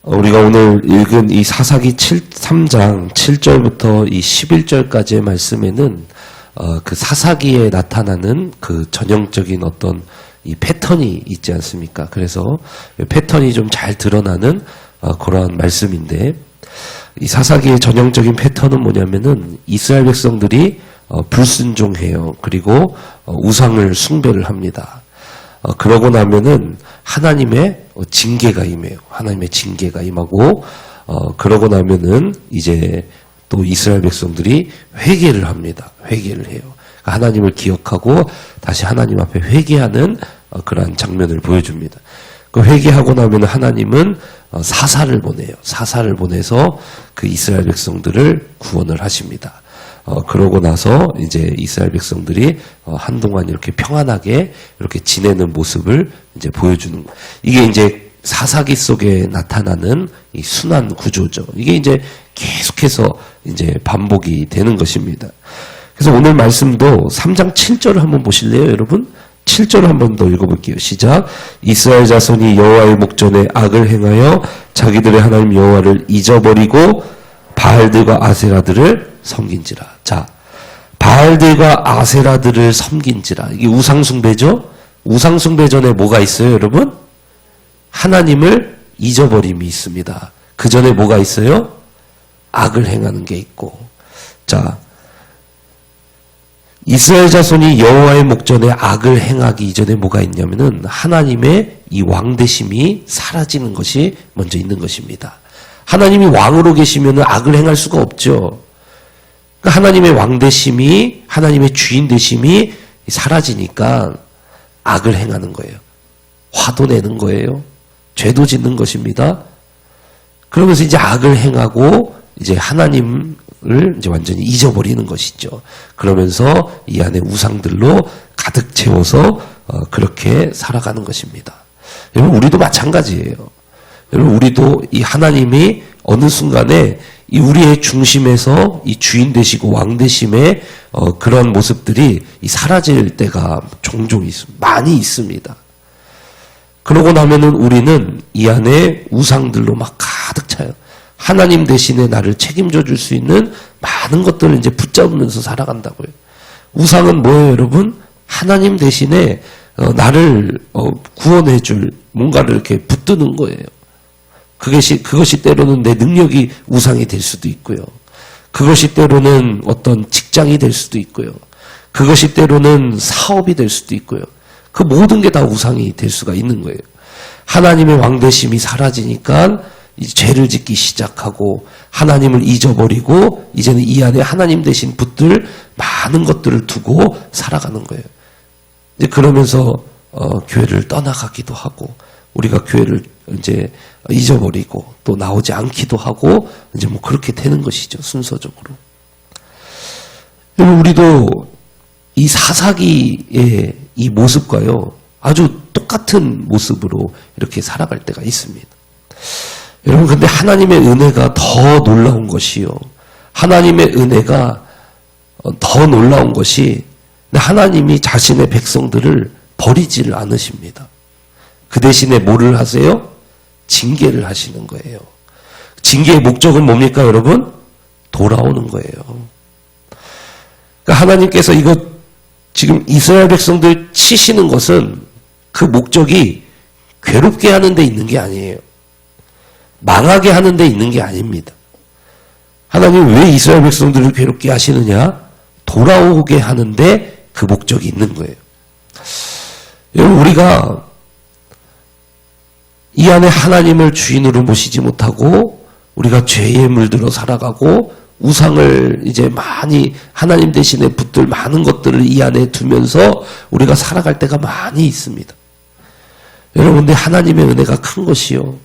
우리가 오늘 읽은 이 사사기 3장 7절부터 이 11절까지의 말씀에는 그 사사기에 나타나는 그 전형적인 어떤 이 패턴이 있지 않습니까? 그래서 패턴이 좀 잘 드러나는 그러한 말씀인데, 이 사사기의 전형적인 패턴은 뭐냐면은 이스라엘 백성들이 불순종해요. 그리고 우상을 숭배를 합니다. 그러고 나면은 하나님의 징계가 임해요. 하나님의 징계가 임하고, 그러고 나면은 이제 또 이스라엘 백성들이 회개를 합니다. 회개를 해요. 하나님을 기억하고 다시 하나님 앞에 회개하는 그러한 장면을 보여줍니다. 그 회개하고 나면 하나님은 사사를 보내요. 사사를 보내서 그 이스라엘 백성들을 구원을 하십니다. 그러고 나서 이제 이스라엘 백성들이 한동안 이렇게 평안하게 이렇게 지내는 모습을 이제 보여주는 거예요. 이게 이제 사사기 속에 나타나는 이 순환 구조죠. 이게 이제 계속해서 이제 반복이 되는 것입니다. 그래서 오늘 말씀도 3장 7절을 한번 보실래요, 여러분? 7절을 한번 더 읽어볼게요. 시작. 이스라엘 자손이 여호와의 목전에 악을 행하여 자기들의 하나님 여호와를 잊어버리고 바알들과 아세라들을 섬긴지라. 자, 바알들과 아세라들을 섬긴지라. 이게 우상숭배죠? 우상숭배 전에 뭐가 있어요, 여러분? 하나님을 잊어버림이 있습니다. 그 전에 뭐가 있어요? 악을 행하는 게 있고. 자, 이스라엘 자손이 여호와의 목전에 악을 행하기 이전에 뭐가 있냐면은 하나님의 이 왕되심이 사라지는 것이 먼저 있는 것입니다. 하나님이 왕으로 계시면은 악을 행할 수가 없죠. 그러니까 하나님의 왕되심이, 하나님의 주인되심이 사라지니까 악을 행하는 거예요. 화도 내는 거예요. 죄도 짓는 것입니다. 그러면서 이제 악을 행하고 이제 하나님을 이제 완전히 잊어버리는 것이죠. 그러면서 이 안에 우상들로 가득 채워서 그렇게 살아가는 것입니다. 여러분, 우리도 마찬가지예요. 여러분, 우리도 이 하나님이 어느 순간에 이 우리의 중심에서 이 주인 되시고 왕 되심의 그런 모습들이 이 사라질 때가 종종 많이 있습니다. 그러고 나면은 우리는 이 안에 우상들로 막 가득 차요. 하나님 대신에 나를 책임져 줄 수 있는 많은 것들을 이제 붙잡으면서 살아간다고요. 우상은 뭐예요, 여러분? 하나님 대신에 나를 구원해 줄 뭔가를 이렇게 붙드는 거예요. 그것이 때로는 내 능력이 우상이 될 수도 있고요. 그것이 때로는 어떤 직장이 될 수도 있고요. 그것이 때로는 사업이 될 수도 있고요. 그 모든 게 다 우상이 될 수가 있는 거예요. 하나님의 왕되심이 사라지니까 이제 죄를 짓기 시작하고 하나님을 잊어버리고 이제는 이 안에 하나님 대신 붙들 많은 것들을 두고 살아가는 거예요. 이제 그러면서 교회를 떠나가기도 하고 우리가 교회를 이제 잊어버리고 또 나오지 않기도 하고 이제 뭐 그렇게 되는 것이죠, 순서적으로. 여러분, 우리도 이 사사기의 이 모습과요 아주 똑같은 모습으로 이렇게 살아갈 때가 있습니다. 여러분, 근데 하나님의 은혜가 더 놀라운 것이요. 하나님의 은혜가 더 놀라운 것이 하나님이 자신의 백성들을 버리지를 않으십니다. 그 대신에 뭐를 하세요? 징계를 하시는 거예요. 징계의 목적은 뭡니까, 여러분? 돌아오는 거예요. 그러니까 하나님께서 이거 지금 이스라엘 백성들 치시는 것은 그 목적이 괴롭게 하는 데 있는 게 아니에요. 망하게 하는 데 있는 게 아닙니다. 하나님 왜 이스라엘 백성들을 괴롭게 하시느냐? 돌아오게 하는데 그 목적이 있는 거예요. 여러분, 우리가 이 안에 하나님을 주인으로 모시지 못하고 우리가 죄에 물들어 살아가고 우상을 이제 많이 하나님 대신에 붙들 많은 것들을 이 안에 두면서 우리가 살아갈 때가 많이 있습니다. 여러분, 근데 하나님의 은혜가 큰 것이요,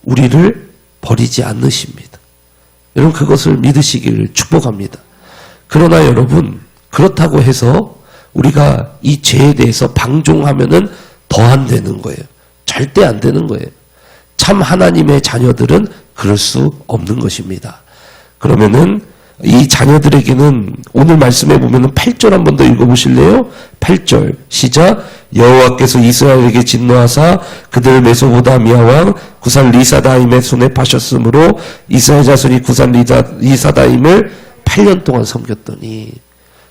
우리를 버리지 않으십니다. 여러분, 그것을 믿으시기를 축복합니다. 그러나 여러분, 그렇다고 해서 우리가 이 죄에 대해서 방종하면은 더 안 되는 거예요. 절대 안 되는 거예요. 참 하나님의 자녀들은 그럴 수 없는 것입니다. 그러면은 이 자녀들에게는 오늘 말씀해 보면은 8절 한 번 더 읽어보실래요? 8절 시작. 여호와께서 이스라엘에게 진노하사 그들을 메소보다미아 왕 구산 리사다임의 손에 파셨으므로 이스라엘 자손이 구산 리사다임을 8년 동안 섬겼더니,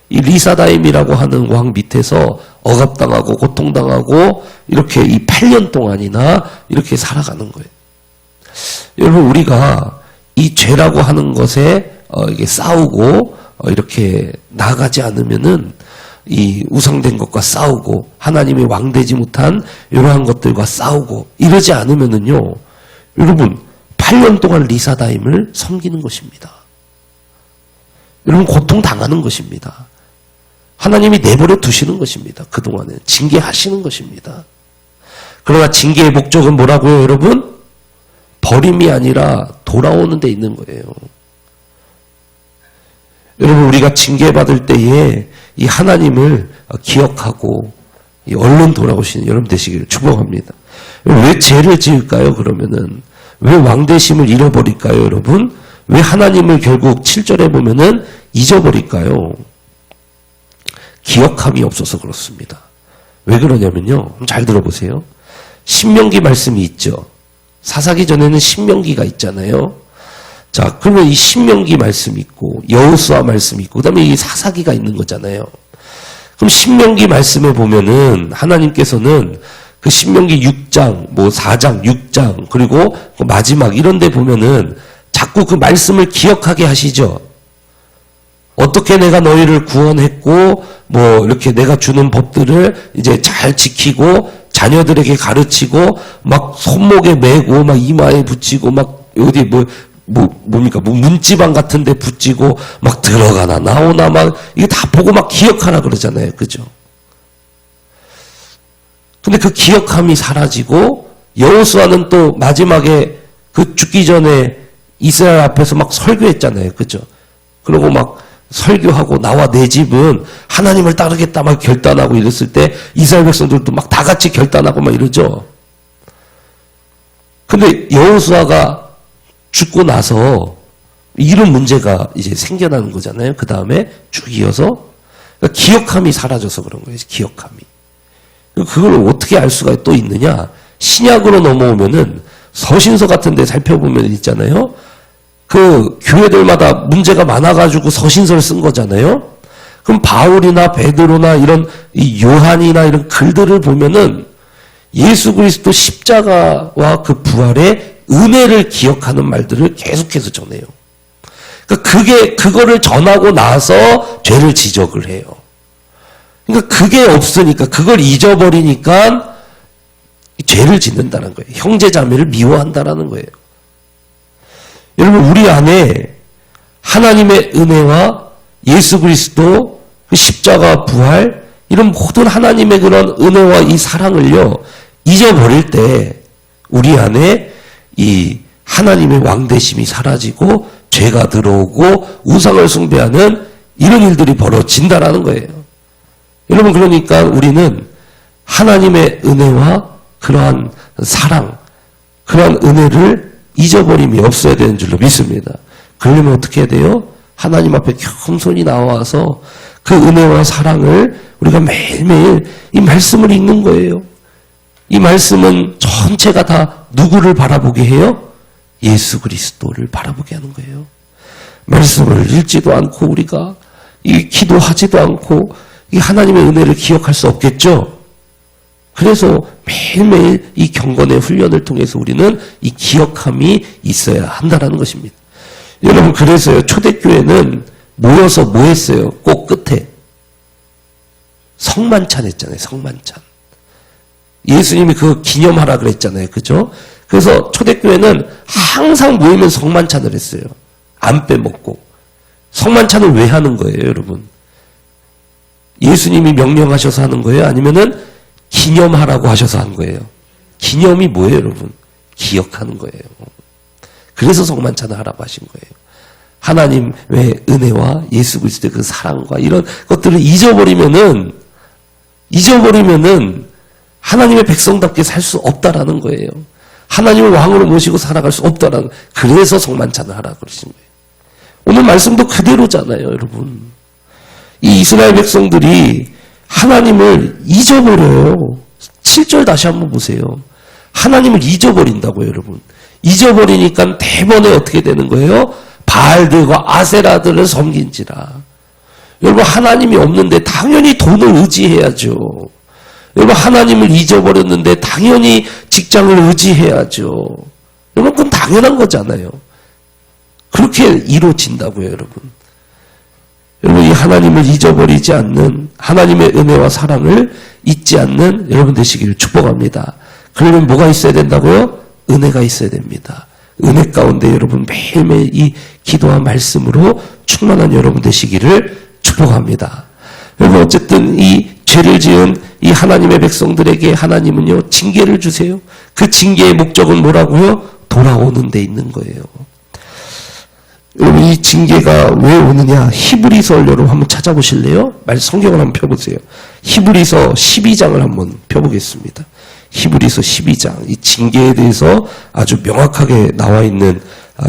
이 리사다임이라고 하는 왕 밑에서 억압당하고 고통당하고 이렇게 이 8년 동안이나 이렇게 살아가는 거예요. 여러분, 우리가 이 죄라고 하는 것에 이게 싸우고 이렇게 나아가지 않으면은 이 우상된 것과 싸우고 하나님이 왕되지 못한 이러한 것들과 싸우고 이러지 않으면은요, 여러분 8년 동안 리사다임을 섬기는 것입니다. 여러분 고통 당하는 것입니다. 하나님이 내버려 두시는 것입니다. 그동안에 징계하시는 것입니다. 그러나 징계의 목적은 뭐라고요, 여러분? 버림이 아니라 돌아오는 데 있는 거예요. 여러분, 우리가 징계받을 때에 이 하나님을 기억하고 얼른 돌아오시는 여러분 되시기를 축복합니다. 왜 죄를 지을까요, 그러면은? 왜 왕대심을 잃어버릴까요, 여러분? 왜 하나님을 결국 7절에 보면은 잊어버릴까요? 기억함이 없어서 그렇습니다. 왜 그러냐면요, 잘 들어보세요. 신명기 말씀이 있죠. 사사기 전에는 신명기가 있잖아요. 자, 그러면 이 신명기 말씀이 있고 여호수아 말씀이 있고 그다음에 이 사사기가 있는 거잖아요. 그럼 신명기 말씀에 보면은 하나님께서는 그 신명기 6장, 뭐 4장, 6장 그리고 그 마지막 이런 데 보면은 자꾸 그 말씀을 기억하게 하시죠. 어떻게 내가 너희를 구원했고 뭐 이렇게 내가 주는 법들을 이제 잘 지키고 자녀들에게 가르치고 막 손목에 메고 막 이마에 붙이고 막 어디 뭡니까? 문지방 같은 데 붙이고 막 들어가나 나오나 막 이게 다 보고 막 기억하라 그러잖아요. 그죠? 근데 그 기억함이 사라지고 여호수아는 또 마지막에 그 죽기 전에 이스라엘 앞에서 막 설교했잖아요. 그죠? 그리고 막 설교하고 나와 내 집은 하나님을 따르겠다 막 결단하고 이랬을 때 이스라엘 백성들도 막 다 같이 결단하고 막 이러죠. 근데 여호수아가 죽고 나서 이런 문제가 이제 생겨나는 거잖아요. 그 다음에 쭉 이어서 그러니까 기억함이 사라져서 그런 거예요. 기억함이. 그걸 어떻게 알 수가 또 있느냐? 신약으로 넘어오면은 서신서 같은 데 살펴보면 있잖아요. 그 교회들마다 문제가 많아가지고 서신서를 쓴 거잖아요. 그럼 바울이나 베드로나 이런 이 요한이나 이런 글들을 보면은 예수 그리스도 십자가와 그 부활의 은혜를 기억하는 말들을 계속해서 전해요. 그러니까 그거를 전하고 나서 죄를 지적을 해요. 그러니까 그게 없으니까, 그걸 잊어버리니까 죄를 짓는다는 거예요. 형제 자매를 미워한다라는 거예요. 여러분, 우리 안에 하나님의 은혜와 예수 그리스도 그 십자가 부활 이런 모든 하나님의 그런 은혜와 이 사랑을요 잊어버릴 때 우리 안에 이 하나님의 왕대심이 사라지고 죄가 들어오고 우상을 숭배하는 이런 일들이 벌어진다라는 거예요. 여러분, 그러니까 우리는 하나님의 은혜와 그러한 사랑, 그러한 은혜를 잊어버림이 없어야 되는 줄로 믿습니다. 그러려면 어떻게 해야 돼요? 하나님 앞에 겸손히 나와서 그 은혜와 사랑을 우리가 매일매일 이 말씀을 읽는 거예요. 이 말씀은 전체가 다 누구를 바라보게 해요? 예수 그리스도를 바라보게 하는 거예요. 말씀을 읽지도 않고 우리가 이 기도하지도 않고 이 하나님의 은혜를 기억할 수 없겠죠? 그래서 매일매일 이 경건의 훈련을 통해서 우리는 이 기억함이 있어야 한다는 것입니다. 여러분, 그래서요, 초대교회는 모여서 뭐 했어요? 꼭 끝에 성만찬 했잖아요. 성만찬. 예수님이 그거 기념하라 그랬잖아요. 그죠? 그래서 초대교회는 항상 모이면 성만찬을 했어요. 안 빼먹고. 성만찬을 왜 하는 거예요, 여러분? 예수님이 명령하셔서 하는 거예요? 아니면은 기념하라고 하셔서 한 거예요? 기념이 뭐예요, 여러분? 기억하는 거예요. 그래서 성만찬을 하라고 하신 거예요. 하나님의 은혜와 예수 그리스도의 그 사랑과 이런 것들을 잊어버리면은 하나님의 백성답게 살 수 없다라는 거예요. 하나님을 왕으로 모시고 살아갈 수 없다라는, 그래서 성만찬을 하라고 그러신 거예요. 오늘 말씀도 그대로잖아요, 여러분. 이 이스라엘 백성들이 하나님을 잊어버려요. 7절 다시 한번 보세요. 하나님을 잊어버린다고요, 여러분. 잊어버리니까 대번에 어떻게 되는 거예요? 바알들과 아세라들을 섬긴지라. 여러분, 하나님이 없는데 당연히 돈을 의지해야죠. 여러분, 하나님을 잊어버렸는데 당연히 직장을 의지해야죠. 여러분, 그건 당연한 거잖아요. 그렇게 이루어진다고요, 여러분. 여러분, 이 하나님을 잊어버리지 않는, 하나님의 은혜와 사랑을 잊지 않는 여러분 되시기를 축복합니다. 그러면 뭐가 있어야 된다고요? 은혜가 있어야 됩니다. 은혜 가운데 여러분 매일매일 이 기도와 말씀으로 충만한 여러분 되시기를 축복합니다. 여러분, 어쨌든 이 죄를 지은 이 하나님의 백성들에게 하나님은요, 징계를 주세요. 그 징계의 목적은 뭐라고요? 돌아오는 데 있는 거예요. 여러분, 이 징계가 왜 오느냐? 히브리서를 여러분 한번 찾아보실래요? 성경을 한번 펴보세요. 히브리서 12장을 한번 펴보겠습니다. 히브리서 12장. 이 징계에 대해서 아주 명확하게 나와 있는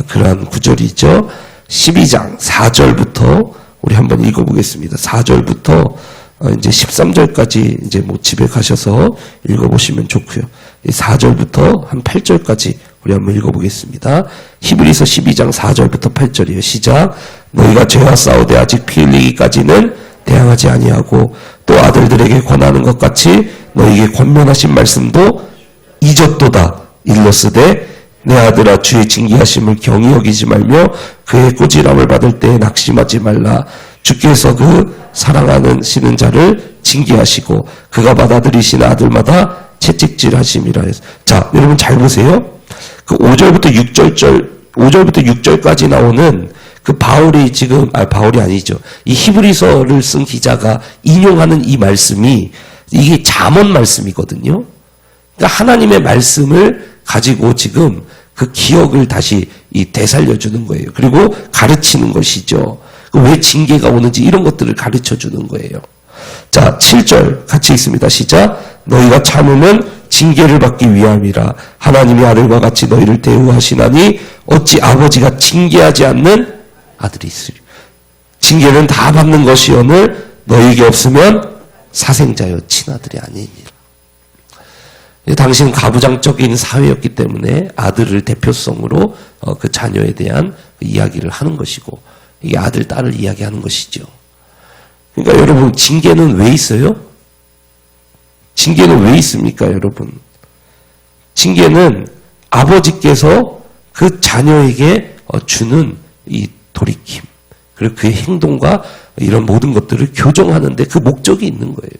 그러한 구절이죠. 12장 4절부터 우리 한번 읽어보겠습니다. 4절부터 이제 13절까지 이제 뭐 집에 가셔서 읽어보시면 좋고요. 4절부터 한 8절까지 우리 한번 읽어보겠습니다. 히브리서 12장 4절부터 8절이에요. 시작. 너희가 죄와 싸우되 아직 피 흘리기까지는 대항하지 아니하고 또 아들들에게 권하는 것 같이 너희에게 권면하신 말씀도 잊었도다. 일러스되 내 아들아 주의 징계하심을 경히 여기지 말며 그의 꾸지람을 받을 때에 낙심하지 말라. 주께서 그 사랑하는 시는 자를 징계하시고 그가 받아들이시는 아들마다 채찍질하심이라 해서. 자, 여러분 잘 보세요. 그 5절부터 6절까지 나오는 그 바울이 지금, 바울이 아니죠. 이 히브리서를 쓴 기자가 인용하는 이 말씀이 이게 잠언 말씀이거든요. 그러니까 하나님의 말씀을 가지고 지금 그 기억을 다시 되살려주는 거예요. 그리고 가르치는 것이죠. 왜 징계가 오는지 이런 것들을 가르쳐 주는 거예요. 자, 7절 같이 읽습니다. 시작. 너희가 참으면 징계를 받기 위함이라. 하나님이 아들과 같이 너희를 대우하시나니 어찌 아버지가 징계하지 않는 아들이 있으리. 징계는 다 받는 것이오늘 너희에게 없으면 사생자여 친아들이 아니니라. 당시는 가부장적인 사회였기 때문에 아들을 대표성으로 그 자녀에 대한 이야기를 하는 것이고, 이게 아들, 딸을 이야기하는 것이죠. 그러니까 여러분, 징계는 왜 있어요? 징계는 왜 있습니까, 여러분? 징계는 아버지께서 그 자녀에게 주는 이 돌이킴, 그리고 그의 행동과 이런 모든 것들을 교정하는데 그 목적이 있는 거예요.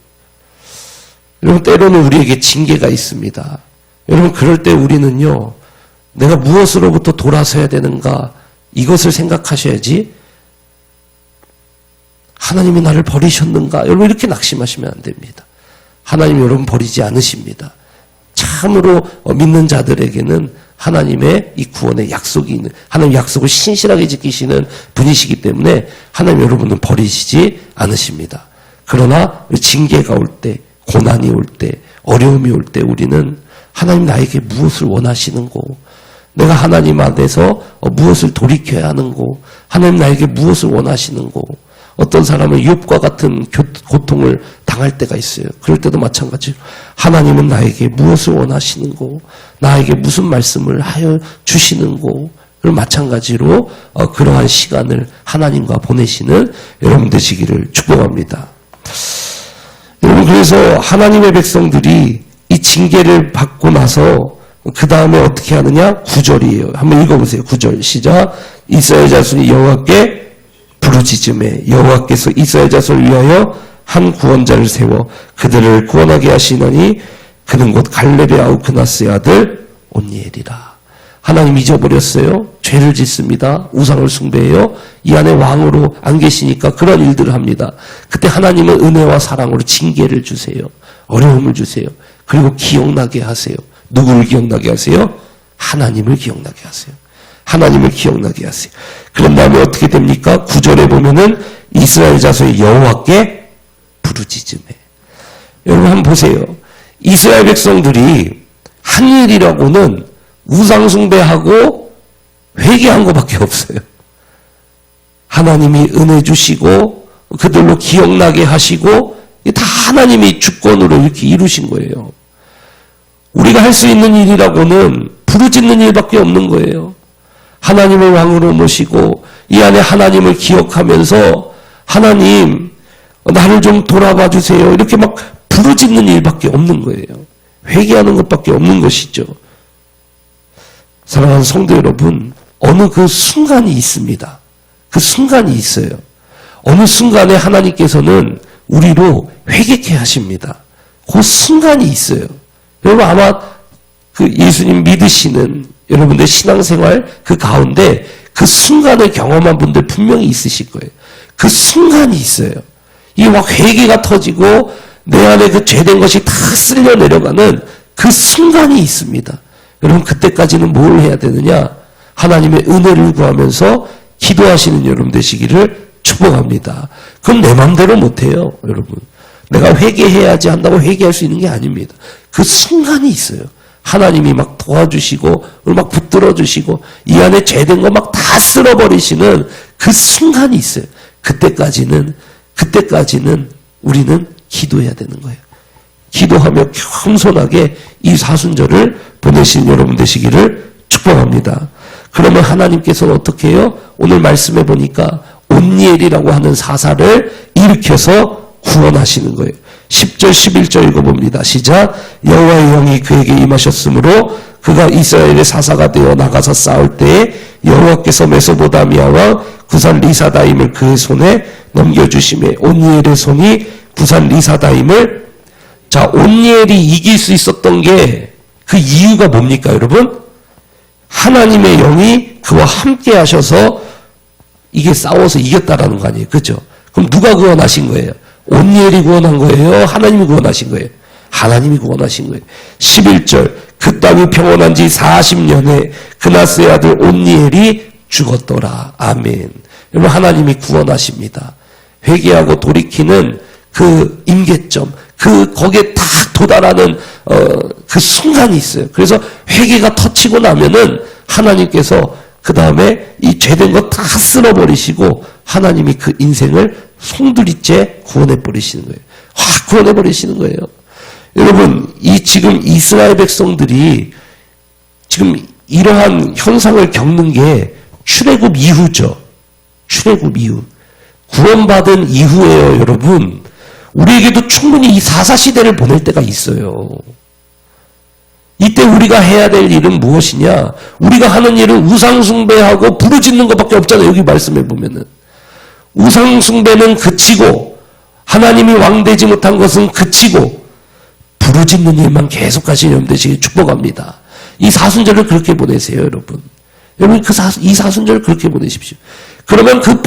여러분, 때로는 우리에게 징계가 있습니다. 여러분, 그럴 때 우리는요, 내가 무엇으로부터 돌아서야 되는가, 이것을 생각하셔야지, 하나님이 나를 버리셨는가, 여러분, 이렇게 낙심하시면 안 됩니다. 하나님 여러분 버리지 않으십니다. 참으로 믿는 자들에게는 하나님의 이 구원의 약속이 있는, 하나님 약속을 신실하게 지키시는 분이시기 때문에 하나님 여러분은 버리시지 않으십니다. 그러나 징계가 올 때, 고난이 올 때, 어려움이 올 때 우리는 하나님 나에게 무엇을 원하시는고, 내가 하나님 안에서 무엇을 돌이켜야 하는고, 하나님 나에게 무엇을 원하시는고, 어떤 사람은 욥과 같은 고통을 당할 때가 있어요. 그럴 때도 마찬가지로 하나님은 나에게 무엇을 원하시는고, 나에게 무슨 말씀을 하여 주시는고, 마찬가지로 그러한 시간을 하나님과 보내시는 여러분 되시기를 축복합니다. 여러분, 그래서 하나님의 백성들이 이 징계를 받고 나서 그 다음에 어떻게 하느냐? 9절이에요. 한번 읽어보세요. 9절 시작. 이스라엘 자손이 여호와께 부르짖음에 여호와께서 이스라엘 자손을 위하여 한 구원자를 세워 그들을 구원하게 하시나니 그는 곧 갈렙의 아우크나스의 아들 온니엘이라. 하나님 잊어버렸어요. 죄를 짓습니다. 우상을 숭배해요. 이 안에 왕으로 안 계시니까 그런 일들을 합니다. 그때 하나님은 은혜와 사랑으로 징계를 주세요. 어려움을 주세요. 그리고 기억나게 하세요. 누구를 기억나게 하세요? 하나님을 기억나게 하세요. 하나님을 기억나게 하세요. 그런 다음에 어떻게 됩니까? 9절에 보면은 이스라엘 자손이 여호와께 부르짖음해. 여러분 한번 보세요. 이스라엘 백성들이 한 일이라고는 우상 숭배하고 회개한 것밖에 없어요. 하나님이 은혜 주시고 그들로 기억나게 하시고 다 하나님이 주권으로 이렇게 이루신 거예요. 우리가 할 수 있는 일이라고는 부르짖는 일밖에 없는 거예요. 하나님을 왕으로 모시고 이 안에 하나님을 기억하면서 하나님 나를 좀 돌아봐 주세요. 이렇게 막 부르짖는 일밖에 없는 거예요. 회개하는 것밖에 없는 것이죠. 사랑하는 성도 여러분, 어느 그 순간이 있습니다. 그 순간이 있어요. 어느 순간에 하나님께서는 우리로 회개케 하십니다. 그 순간이 있어요. 여러분 아마 그 예수님 믿으시는 여러분들 신앙생활 그 가운데 그 순간을 경험한 분들 분명히 있으실 거예요. 그 순간이 있어요. 이 막 회개가 터지고 내 안에 그 죄된 것이 다 쓸려 내려가는 그 순간이 있습니다. 여러분 그때까지는 뭘 해야 되느냐? 하나님의 은혜를 구하면서 기도하시는 여러분 되시기를 축복합니다. 그건 내 마음대로 못해요. 여러분 내가 회개해야지 한다고 회개할 수 있는 게 아닙니다. 그 순간이 있어요. 하나님이 막 도와주시고 막 붙들어 주시고 이 안에 죄된 거 막 다 쓸어버리시는 그 순간이 있어요. 그때까지는 우리는 기도해야 되는 거예요. 기도하며 겸손하게 이 사순절을 보내신 여러분 되시기를 축복합니다. 그러면 하나님께서는 어떻게 해요? 오늘 말씀해 보니까 온니엘이라고 하는 사사를 일으켜서 구원하시는 거예요. 10절 11절 읽어봅니다. 시작. 여호와의 영이 그에게 임하셨으므로 그가 이스라엘의 사사가 되어 나가서 싸울 때에 여호와께서 메소보다미아 왕 구산 리사다임을 그의 손에 넘겨주시매 온니엘의 손이 구산 리사다임을 자 온니엘이 이길 수 있었던 게 그 이유가 뭡니까 여러분? 하나님의 영이 그와 함께 하셔서 이게 싸워서 이겼다라는 거 아니에요. 그렇죠? 그럼 누가 구원하신 거예요? 온니엘이 구원한 거예요? 하나님이 구원하신 거예요? 하나님이 구원하신 거예요. 11절 그 땅이 평온한 지 40년에 그나스의 아들 온니엘이 죽었더라. 아멘. 여러분 하나님이 구원하십니다. 회개하고 돌이키는 그 임계점 거기에 딱 도달하는 그 순간이 있어요. 그래서 회개가 터치고 나면은 하나님께서 그 다음에 이 죄된 거 다 쓸어버리시고 하나님이 그 인생을 송두리째 구원해버리시는 거예요. 확 구원해버리시는 거예요. 여러분, 지금 이스라엘 백성들이 지금 이러한 현상을 겪는 게 출애굽 이후죠. 출애굽 이후. 구원받은 이후에요, 여러분. 우리에게도 충분히 이 사사시대를 보낼 때가 있어요. 이때 우리가 해야 될 일은 무엇이냐? 우리가 하는 일은 우상숭배하고 부르짖는 것밖에 없잖아요. 여기 말씀해 보면은. 우상숭배는 그치고 하나님이 왕되지 못한 것은 그치고 부르짖는 일만 계속 하시는 여러분 되시길 축복합니다. 이 사순절을 그렇게 보내세요, 여러분. 여러분 이 사순절을 그렇게 보내십시오. 그러면 그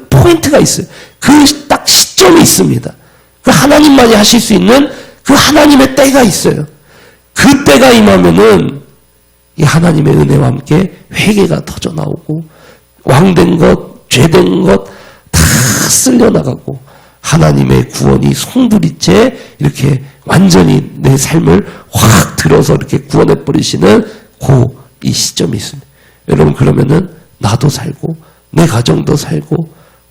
포인트가 있어요. 그 딱 시점이 있습니다. 그 하나님만이 하실 수 있는 그 하나님의 때가 있어요. 그 때가 임하면은 이 하나님의 은혜와 함께 회개가 터져 나오고 왕된 것, 죄된 것 다 쓸려나가고 하나님의 구원이 송두리째 이렇게 완전히 내 삶을 확 들어서 이렇게 구원해버리시는 이 시점이 있습니다. 여러분 그러면은 나도 살고 내 가정도 살고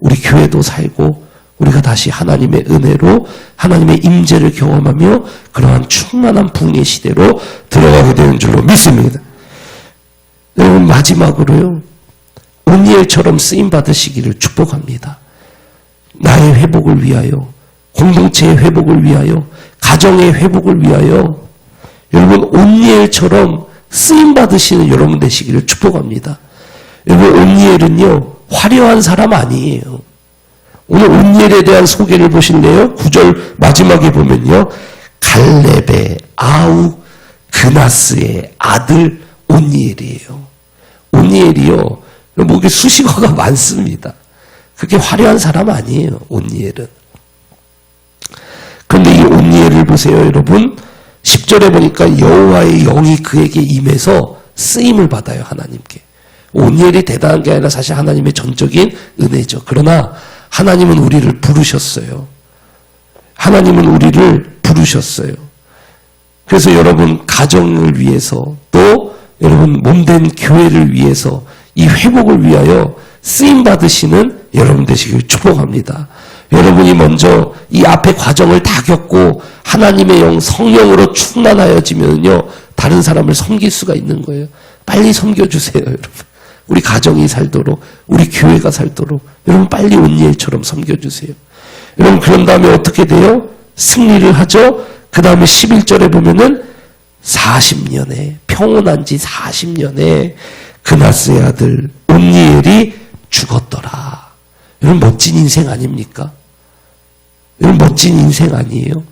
우리 교회도 살고 우리가 다시 하나님의 은혜로 하나님의 임재를 경험하며 그러한 충만한 부흥의 시대로 들어가게 되는 줄로 믿습니다. 여러분 마지막으로요. 온니엘처럼 쓰임받으시기를 축복합니다. 나의 회복을 위하여 공동체의 회복을 위하여 가정의 회복을 위하여 여러분 온니엘처럼 쓰임받으시는 여러분 되시기를 축복합니다. 여러분 온니엘은요. 화려한 사람 아니에요. 오늘 온니엘에 대한 소개를 보실래요? 9절 마지막에 보면요. 갈렙의 아우 그나스의 아들 온니엘이에요. 온니엘이요. 목에 수식어가 많습니다. 그렇게 화려한 사람 아니에요. 온니엘은. 그런데 이 온니엘을 보세요. 여러분. 10절에 보니까 여호와의 영이 그에게 임해서 쓰임을 받아요. 하나님께. 온니엘이 대단한 게 아니라 사실 하나님의 전적인 은혜죠. 그러나 하나님은 우리를 부르셨어요. 하나님은 우리를 부르셨어요. 그래서 여러분 가정을 위해서 또 여러분 몸된 교회를 위해서 이 회복을 위하여 쓰임 받으시는 여러분 되시길 축복합니다. 여러분이 먼저 이 앞에 과정을 다 겪고 하나님의 영 성령으로 충만하여지면요 다른 사람을 섬길 수가 있는 거예요. 빨리 섬겨주세요, 여러분. 우리 가정이 살도록, 우리 교회가 살도록 여러분 빨리 온니엘처럼 섬겨주세요. 여러분 그런 다음에 어떻게 돼요? 승리를 하죠. 그 다음에 11절에 보면은 40년에 평온한 지 40년에 그나스의 아들 온니엘이 죽었더라. 여러분 멋진 인생 아닙니까? 여러분 멋진 인생 아니에요?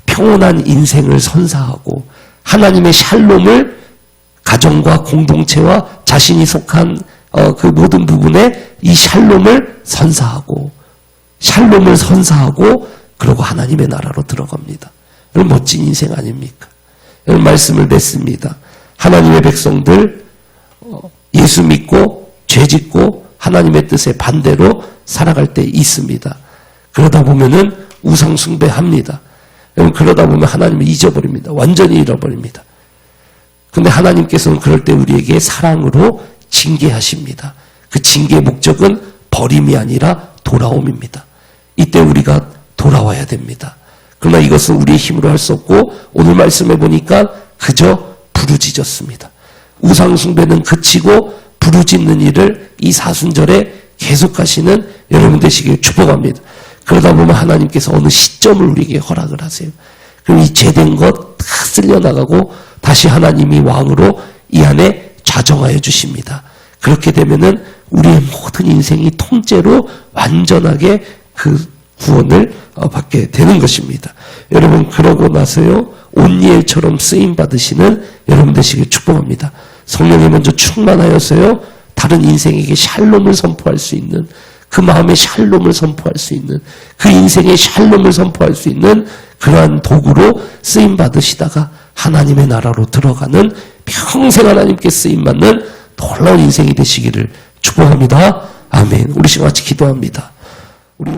평온한 인생을 선사하고 하나님의 샬롬을 가정과 공동체와 자신이 속한 그 모든 부분에 이 샬롬을 선사하고 그러고 하나님의 나라로 들어갑니다. 여러분 멋진 인생 아닙니까? 여러분 말씀을 맺습니다. 하나님의 백성들 예수 믿고 죄 짓고 하나님의 뜻에 반대로 살아갈 때 있습니다. 그러다 보면은 우상 숭배합니다. 여러분 그러다 보면 하나님을 잊어버립니다. 완전히 잃어버립니다. 근데 하나님께서는 그럴 때 우리에게 사랑으로 징계하십니다. 그 징계의 목적은 버림이 아니라 돌아옴입니다. 이때 우리가 돌아와야 됩니다. 그러나 이것은 우리의 힘으로 할 수 없고 오늘 말씀해 보니까 그저 부르짖었습니다. 우상숭배는 그치고 부르짖는 일을 이 사순절에 계속하시는 여러분 되시길 축복합니다. 그러다 보면 하나님께서 어느 시점을 우리에게 허락을 하세요. 그럼 이 죄된 것 다 쓸려나가고 다시 하나님이 왕으로 이 안에 좌정하여 주십니다. 그렇게 되면은 우리의 모든 인생이 통째로 완전하게 그 구원을 받게 되는 것입니다. 여러분 그러고 나서요 온니엘처럼 쓰임 받으시는 여러분 되시길 축복합니다. 성령이 먼저 충만하여서요 다른 인생에게 샬롬을 선포할 수 있는 그 마음의 샬롬을 선포할 수 있는 그 인생의 샬롬을 선포할 수 있는 그러한 도구로 쓰임 받으시다가 하나님의 나라로 들어가는 평생 하나님께 쓰임 받는 놀라운 인생이 되시기를 축복합니다. 아멘. 우리 시간 같이 기도합니다. 우리